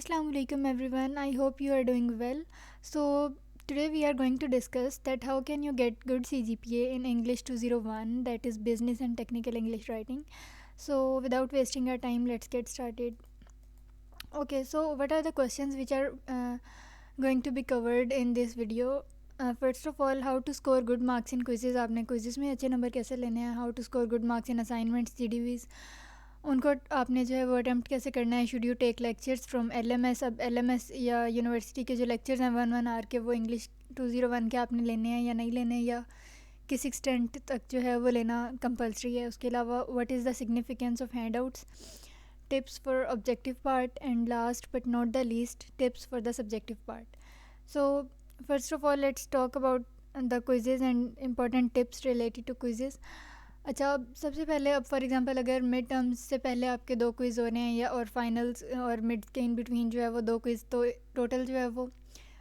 Assalamu alaikum everyone. I hope you are doing well. So today we are going to discuss that how can you get good CGPA in English 201, that is business and technical English writing. So without wasting our time, let's get started. Okay, so what are the questions which are going to be covered in this video? First of all, how to score good marks in quizzes. आपने quizzes में अच्छे number कैसे लेने हैं? How to score good marks in assignments, GDVs. उनको आपने जो है वो अटैम्प्ट कैसे करना है. Should you take lectures from LMS. अब LMS या यूनिवर्सिटी के जो लेक्चर्स हैं 1 1 आवर के, वो इंग्लिश 201 के आपने लेने हैं या नहीं लेने, या किस एक्सटेंट तक जो है वो लेना कंपलसरी है. उसके अलावा what is the significance of hand outs, tips for objective part, and last but not the least, tips for the subjective part. So first of all let's talk about the quizzes and important tips related to quizzes. अच्छा, अब सबसे पहले, अब for example अगर mid terms से पहले आपके 2 quiz हो रहे हैं या और फाइनल्स और मिड के इन बिटवीन जो है वो 2 क्विज़, तो टोटल जो है वो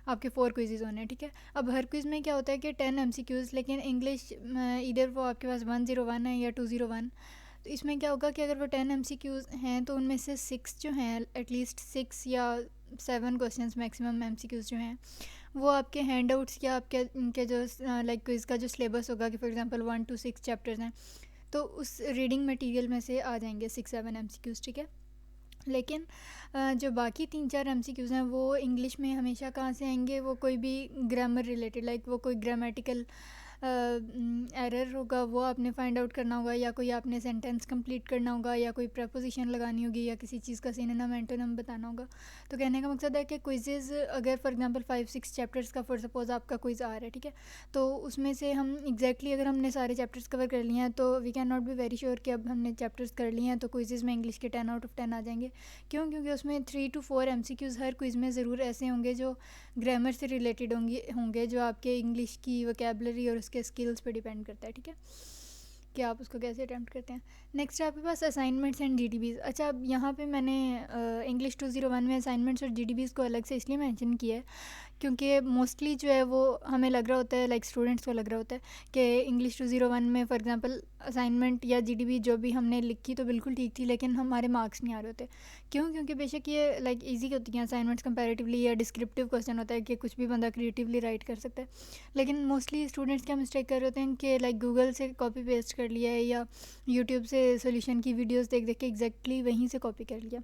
आपके 4 क्विज़ होने हैं. ठीक है. अब हर क्विज़ में क्या होता है कि 10 MCQs, लेकिन इंग्लिश इधर वो आपके पास 101 है या 201. तो इसमें क्या होगा कि अगर वो 10 MCQs हैं तो उनमें से 6 जो हैं, एटलीस्ट 6 या 7 क्वेश्चंस मैक्सिमम MCQs जो हैं वो आपके हैंड आउट्स या आपके उनके जो लाइक क्विज़ का जो सिलेबस होगा कि फॉर एग्जांपल 1 to 6 चैप्टर्स हैं, तो उस रीडिंग मटेरियल में से आ जाएंगे 6-7 MCQs. ठीक है. लेकिन जो बाकी 3-4 MCQs हैं वो इंग्लिश में हमेशा कहाँ से आएंगे? वो कोई भी ग्रामर रिलेटेड, लाइक वो कोई ग्रामेटिकल एरर होगा वो आपने फाइंड आउट करना होगा, या कोई आपने सेंटेंस कंप्लीट करना होगा, या कोई प्रपोजिशन लगानी होगी, या किसी चीज़ का सिनोनिम एंटोनिम बताना होगा. तो कहने का मकसद है कि क्विजेज़ अगर फॉर एग्जांपल 5-6 चैप्टर्स का फॉर सपोज आपका क्विज़ आ रहा है, ठीक है, तो उसमें से हम एग्जैक्टली अगर हमने सारे चैप्टर्स कवर कर लिए हैं तो we can not be very sure कि अब हमने चैप्टर्स कर लिए हैं तो क्विजेज़ में इंग्लिश के 10 out of 10 आ जाएंगे. क्यों? क्योंकि उसमें 3 to 4 MCQs हर क्विज़ में ज़रूर ऐसे होंगे जो ग्रामर से रिलेटेड होंगे जो आपके इंग्लिश की वोकैबुलरी और उसके स्किल्स पे डिपेंड करता है. ठीक है, कि आप उसको कैसे अटैम्प्ट करते हैं. नेक्स्ट आपके पास असाइनमेंट्स एंड GDBs. अच्छा, अब यहाँ पे मैंने इंग्लिश 201 में असाइनमेंट्स और GDBs को अलग से इसलिए मेंशन किया है क्योंकि मोस्टली जो है वो हमें लग रहा होता है, लाइक स्टूडेंट्स को लग रहा होता है कि इंग्लिश 201 में फॉर एग्जांपल असाइनमेंट या GDB जो भी हमने लिखी तो बिल्कुल ठीक थी, लेकिन हमारे मार्क्स नहीं आ रहे होते. क्यों? क्योंकि बेशक ये लाइक इजी होती हैं असाइनमेंट्स कंपैरेटिवली, या डिस्क्रिप्टिव क्वेश्चन होता है कि कुछ भी बंदा क्रिएटिवली राइट कर सकता है. लेकिन मोस्टली स्टूडेंट्स क्या मिस्टेक कर रहे होते हैं कि लाइक गूगल से कॉपी पेस्ट कर लिया है या यूट्यूब से सोल्यूशन की वीडियोस देख देख के एग्जैक्टली वहीं से कॉपी कर लिया.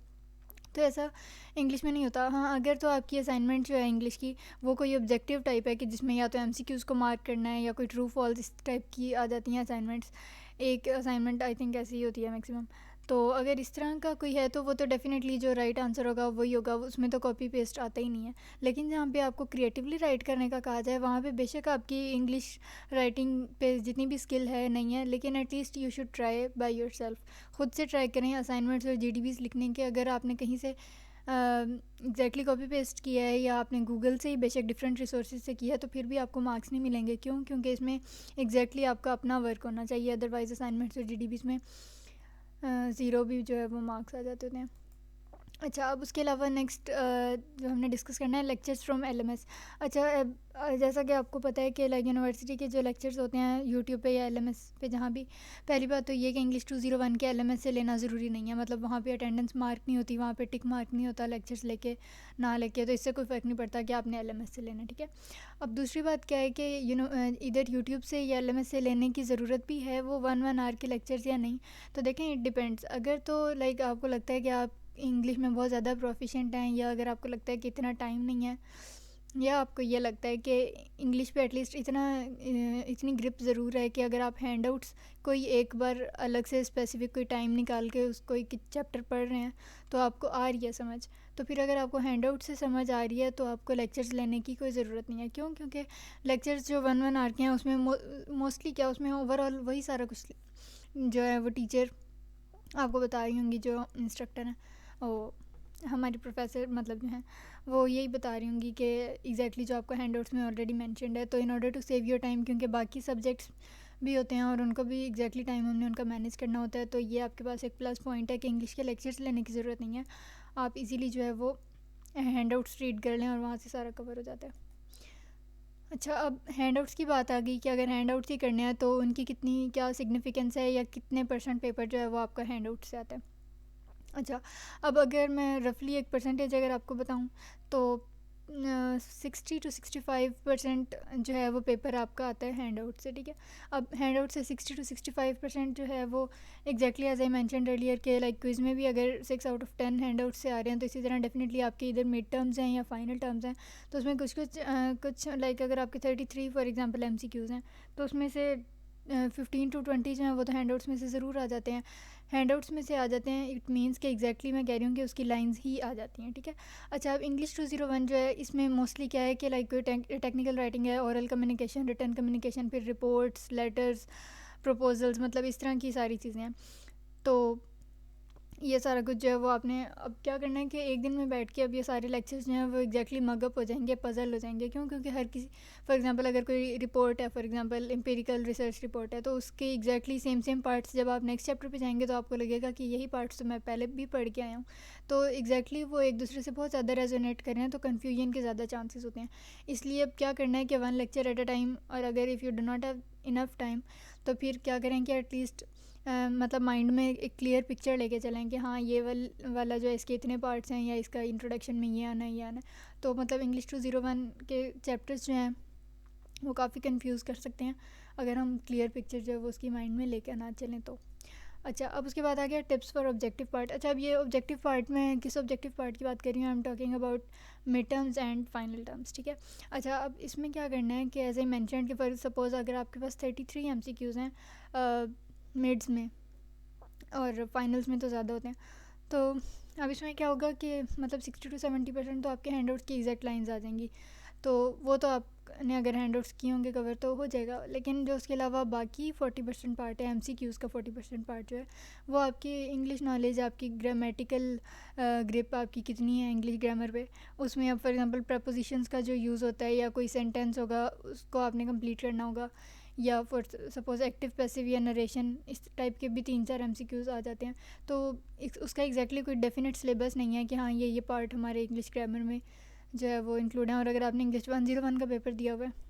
तो ऐसा इंग्लिश में नहीं होता. हाँ, अगर तो आपकी असाइनमेंट जो है इंग्लिश की वो कोई ऑब्जेक्टिव टाइप है कि जिसमें या तो MCQs को मार्क करना है या कोई ट्रू फॉल्स इस टाइप की आ जाती हैं असाइनमेंट्स. एक असाइनमेंट आई थिंक ऐसी ही होती है मैक्सिमम. तो अगर इस तरह का कोई है तो वो तो डेफिनेटली जो राइट आंसर होगा वही होगा, उसमें तो कॉपी पेस्ट आता ही नहीं है. लेकिन जहाँ पे आपको क्रिएटिवली राइट करने का कहा जाए वहाँ पे बेशक आपकी इंग्लिश राइटिंग पे जितनी भी स्किल है नहीं है, लेकिन at least you should try by yourself. खुद से ट्राई करें असाइनमेंट्स और GDBs लिखने के. अगर आपने कहीं से एग्जैक्टली कॉपी पेस्ट किया है या आपने गूगल से ही बेशक डिफरेंट रिसोर्सेज से किया है तो फिर भी आपको मार्क्स नहीं मिलेंगे. क्यों? क्योंकि इसमें एग्जैक्टली आपका अपना वर्क होना चाहिए, अदरवाइज़ असाइनमेंट्स और GDBs में ज़ीरो भी जो है वो मार्क्स आ जाते हैं. अच्छा, अब उसके अलावा नेक्स्ट जो हमने डिस्कस करना है लेक्चर्स फ्रॉम LMS. अच्छा, जैसा कि आपको पता है कि लाइक यूनिवर्सिटी के जो लेक्चर्स होते हैं यूट्यूब पे या LMS पे, जहाँ भी, पहली बात तो ये कि इंग्लिश 201 के LMS से लेना ज़रूरी नहीं है. मतलब वहाँ पे अटेंडेंस मार्क नहीं होती, वहाँ पे टिक मार्क नहीं होता लेक्चर्स लेके ना लेके, तो इससे कोई फ़र्क नहीं पड़ता कि आपने LMS से लेना. ठीक है. अब दूसरी बात क्या है कि इधर यूट्यूब से या LMS से लेने की ज़रूरत भी है वो 1 आवर के लेक्चर्स या नहीं. तो देखें, इट डिपेंड्स. अगर तो लाइक आपको लगता है कि आप इंग्लिश में बहुत ज़्यादा प्रोफिशेंट हैं, या अगर आपको लगता है कि इतना टाइम नहीं है, या आपको ये लगता है कि इंग्लिश पे एटलीस्ट इतनी ग्रिप ज़रूर है कि अगर आप हैंड आउट्स कोई एक बार अलग से स्पेसिफिक कोई टाइम निकाल के उसको एक चैप्टर पढ़ रहे हैं तो आपको आ रही है समझ, तो फिर अगर आपको हैंड आउट से समझ आ रही है तो आपको लेक्चर्स लेने की कोई ज़रूरत नहीं है. क्यों? क्योंकि लेक्चर्स जो 1 आवर के हैं उसमें मोस्टली क्या, उसमें ओवरऑल वही सारा कुछ जो है वो टीचर आपको बता रही होंगी, जो इंस्ट्रक्टर हैं वो हमारी प्रोफेसर मतलब जो हैं वो यही बता रही होंगी कि एग्जैक्टली जो आपको हैंड आउट्स में ऑलरेडी मैंशनड है. तो in order to save your time, क्योंकि बाकी सब्जेक्ट्स भी होते हैं और उनको भी एग्जैक्टली टाइम हमने उनका मैनेज करना होता है, तो ये आपके पास एक प्लस पॉइंट है कि इंग्लिश के लेक्चर्स लेने की ज़रूरत नहीं है. आप इजीली जो है वो हैंड आउट्स रीड कर लें और वहाँ से सारा कवर हो जाता है. अच्छा, अब हैंड आउट्स की बात आ गई कि अगर हैंड आउट्स ही करने हैं तो उनकी कितनी क्या सिग्निफिकेंस है या कितने % पेपर जो है वो आपका हैंड आउट से आता है. अच्छा, अब अगर मैं रफली एक परसेंटेज अगर आपको बताऊं तो 60 to 65% जो है वो पेपर आपका आता है हैंड आउट से, ठीक है। अब हैंड आउट से 60 to 65% जो है वो exactly as I mentioned earlier के लाइक क्विज में भी अगर 6 out of 10 हैंड आउट से आ रहे हैं, तो इसी तरह डेफिनेटली आपके इधर मिड टर्म्स हैं या फाइनल टर्म्स हैं, तो उसमें कुछ लाइक अगर आपके 33 फॉर एग्जांपल MCQs हैं, तो उसमें से 15 to 20 जो हैं वो तो हैंड आउट्स में से ज़रूर आ जाते हैं। हैंड आउट्स में से आ जाते हैं, इट मीन्स कि एग्जैक्टली मैं कह रही हूँ कि उसकी लाइंस ही आ जाती हैं, ठीक है। अच्छा, अब इंग्लिश 201 जो है इसमें मोस्टली क्या है कि लाइक कोई टेक्निकल राइटिंग है, ओरल कम्युनिकेशन, रिटन कम्युनिकेशन, फिर रिपोर्ट्स, लेटर्स, प्रपोजल्स, मतलब इस तरह की सारी चीज़ें हैं। तो ये सारा कुछ जो है वो आपने अब क्या करना है कि एक दिन में बैठ के अब ये सारे लेक्चर्स जो हैं वो एग्जैक्टली मगअप हो जाएंगे, पजल हो जाएंगे। क्यों? क्योंकि हर किसी फॉर एग्जांपल अगर कोई रिपोर्ट है, for example empirical research report है, तो उसके एग्जैक्टली सेम सेम पार्ट्स जब आप नेक्स्ट चैप्टर पे जाएंगे तो आपको लगेगा कि यही पार्ट्स तो मैं पहले भी पढ़ के आया हूँ। तो एग्जैक्टली वो एक दूसरे से बहुत ज़्यादा रेजोनेट कर रहे हैं, तो कन्फ्यूजन के ज़्यादा चांसेस होते हैं। इसलिए अब क्या करना है कि 1 लेक्चर एट अ टाइम, और अगर if you do not have enough time तो फिर क्या करें कि एटलीस्ट मतलब माइंड में एक क्लियर पिक्चर लेके चलें कि हाँ ये वाला जो है इसके इतने पार्ट्स हैं, या इसका इंट्रोडक्शन में ये आना है, ये आना है। तो मतलब इंग्लिश 201 के चैप्टर्स जो हैं वो काफ़ी कंफ्यूज कर सकते हैं अगर हम क्लियर पिक्चर जो है वो उसकी माइंड में लेकर ना चलें तो। अच्छा, अब उसके बाद आ गया टिप्स फॉर ऑब्जेक्टिव पार्ट। अच्छा, अब ये ऑब्जेक्टिव पार्ट में किस ऑब्जेक्टिव पार्ट की बात कर रही हूँ? I am talking about mid terms and final terms, ठीक है। अच्छा, अब इसमें क्या करना है कि एज आई मैंशनड कि फॉर सपोज अगर आपके पास 33 MCQs हैं मिड्स में, और फाइनल्स में तो ज़्यादा होते हैं, तो अब इसमें क्या होगा कि मतलब 60 to 70% तो आपके हैंड आउट्स की एग्जैक्ट लाइंस आ जाएंगी। तो वो तो आपने अगर हैंड आउट्स किए होंगे कवर तो हो जाएगा, लेकिन जो उसके अलावा बाकी 40% पार्ट है, MCQs का 40% पार्ट जो है वो आपकी इंग्लिश नॉलेज, आपकी ग्रामेटिकल ग्रिप आपकी कितनी है इंग्लिश ग्रामर पे, उसमें अब फॉर एग्जांपल प्रपोजिशंस का जो यूज़ होता है या कोई सेंटेंस होगा उसको आपने कंप्लीट करना होगा, या फॉर सपोज एक्टिव पैसिव या नरेशन, इस टाइप के भी 3-4 MCQs आ जाते हैं। तो उसका एग्जैक्टली कोई डेफिनेट सिलेबस नहीं है कि हाँ ये पार्ट हमारे इंग्लिश ग्रामर में जो है वो इंक्लूड है। और अगर आपने इंग्लिश 101 का पेपर दिया हुआ है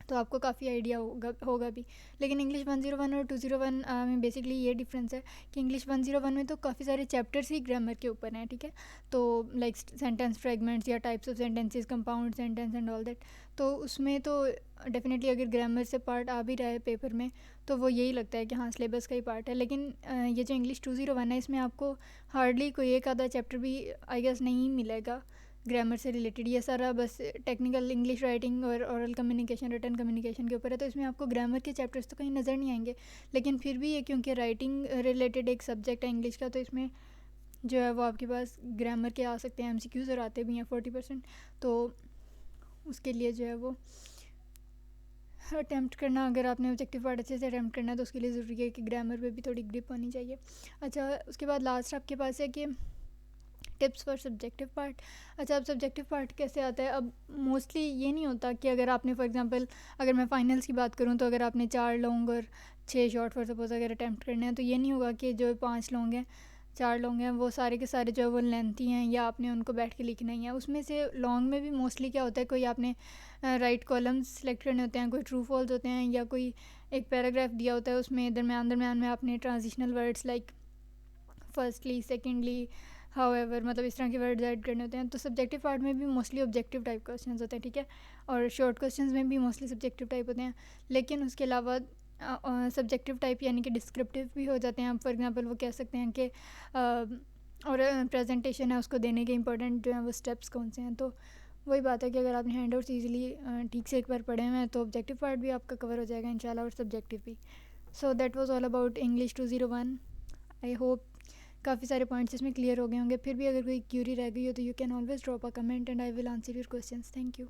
तो आपको काफ़ी आइडिया होगा भी। लेकिन इंग्लिश 101 और 201 में बेसिकली ये डिफरेंस है कि इंग्लिश 101 में तो काफ़ी सारे चैप्टर्स ही ग्रामर के ऊपर हैं, ठीक है। तो लाइक सेंटेंस फ्रेगमेंट्स या types of sentences, compound sentence and all that, तो उसमें तो डेफिनेटली अगर ग्रामर से पार्ट आ भी रहा है पेपर में तो वो यही लगता है कि हाँ सिलेबस का ही पार्ट है। लेकिन ये जो इंग्लिश 201 है इसमें आपको हार्डली कोई एक आधा चैप्टर भी आई गेस नहीं मिलेगा ग्रामर से रिलेटेड। ये सारा बस टेक्निकल इंग्लिश राइटिंग और ओरल कम्युनिकेशन, रिटन कम्युनिकेशन के ऊपर है, तो इसमें आपको ग्रामर के चैप्टर्स तो कहीं नज़र नहीं आएंगे। लेकिन फिर भी ये क्योंकि राइटिंग रिलेटेड एक सब्जेक्ट है इंग्लिश का, तो इसमें जो है वो आपके पास ग्रामर के आ सकते हैं MCQs, और आते भी हैं 40%। तो उसके लिए जो है वो अटैम्प्ट करना, अगर आपने ऑब्जेक्टिव पार्ट अच्छे से अटैम्प्ट करना है तो उसके लिए ज़रूरी है कि ग्रामर पे भी थोड़ी ग्रिप होनी चाहिए। अच्छा, उसके बाद लास्ट आपके पास है कि टिप्स फॉर सब्जेक्टिव पार्ट। अच्छा, अब सब्जेक्टिव पार्ट कैसे आता है? अब मोस्टली ये नहीं होता कि अगर आपने फॉर एग्जांपल अगर मैं फाइनल्स की बात करूँ तो अगर आपने 4 लॉन्ग और 6 शॉर्ट फॉर सपोज अगर अटैम्प्ट करने हैं, तो ये नहीं होगा कि जो 5 लॉन्ग हैं 4 लॉन्ग हैं वो सारे के सारे जो है वो लेंथी हैं या आपने उनको बैठ के लिखना ही है। उसमें से लॉन्ग में भी मोस्टली क्या होता है, कोई आपने राइट कॉलम्स सेलेक्ट करने होते हैं, कोई ट्रू फॉल्स होते हैं, या कोई एक पैराग्राफ दिया होता है उसमें दरमियान दरमियान में आपने transitional words like firstly, secondly, however, मतलब इस तरह के वर्ड्स ऐड करने होते हैं। तो सब्जेक्टिव पार्ट में भी मोस्टली ऑब्जेक्टिव टाइप क्वेश्चंस होते हैं, ठीक है। और शॉर्ट क्वेश्चंस में भी मोस्टली सब्जेक्टिव टाइप होते हैं। लेकिन उसके अलावा सब्जेक्टिव टाइप यानी कि डिस्क्रिप्टिव भी हो जाते हैं। आप फॉर एग्जांपल वो कह सकते हैं कि और प्रेजेंटेशन है उसको देने के इंपॉर्टेंट जो है वो स्टेप्स कौन से हैं। तो वही बात है कि अगर आपने हैंड आउट्स ईजिली ठीक से एक बार पढ़े हुए हैं तो ऑब्जेक्टिव पार्ट भी आपका कवर हो जाएगा इंशाल्लाह, और सब्जेक्टिव भी। So that was all about English 201। I hope काफ़ी सारे पॉइंट्स इसमें क्लियर हो गए होंगे। फिर भी अगर कोई क्यूरी रह गई हो तो you can always drop a comment and I will answer your questions. Thank you.